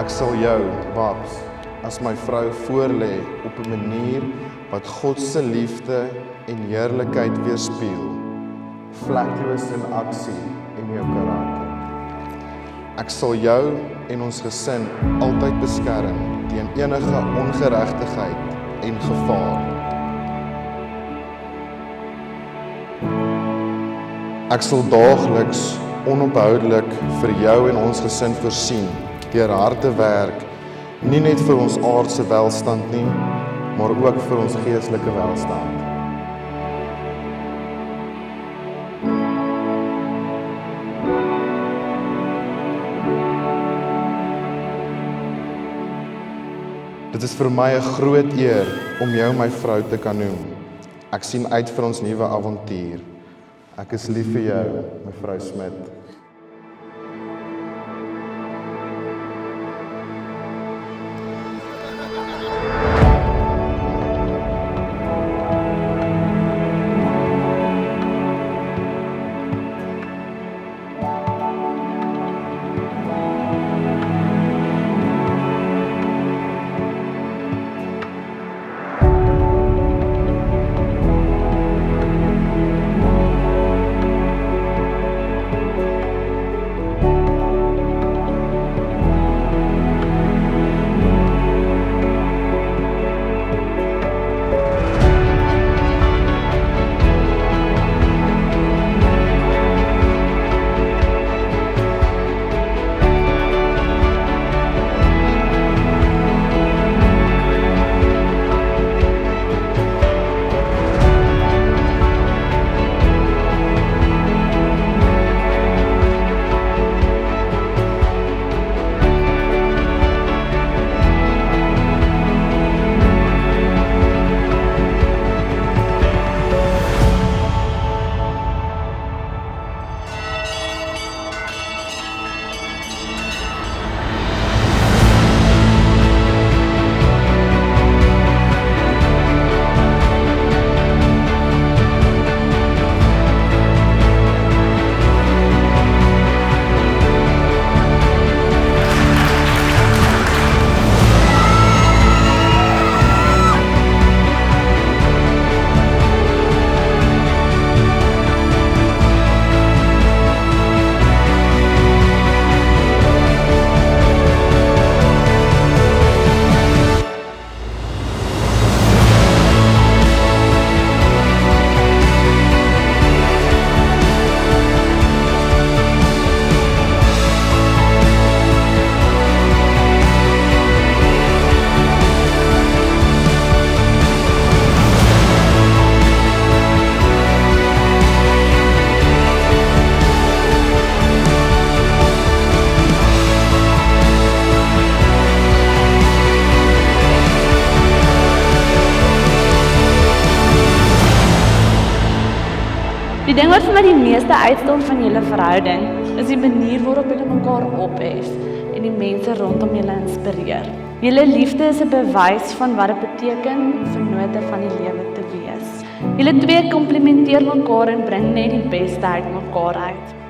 Ek sal jou, Babs, as my vrou voorlê op 'n manier wat God se liefde en heerlikheid weerspieël, vlekloos in aksie en jou karakter. Ek sal jou en ons gesin altyd beskerm teen enige ongeregtigheid en gevaar. Ek sal daagliks onophoudelik vir jou en ons gesin voorsien, deur hard te werk, nie net vir ons aardse welstand nie, maar ook vir ons geestelike welstand. Dit is vir my 'n groot eer om jou my vrou te kan noem. Ek sien uit vir ons nuwe avontuur. Ek is lief vir jou, mevrou Smit. Die ding wat vir my die meeste uitstaan van julle verhouding, is die manier waarop julle mekaar ophef en die mense rondom julle inspireer. Julle liefde is 'n bewys van wat dit beteken om vennote van die lewe te wees. Julle twee komplementeer mekaar en bring net die beste uit mekaar uit.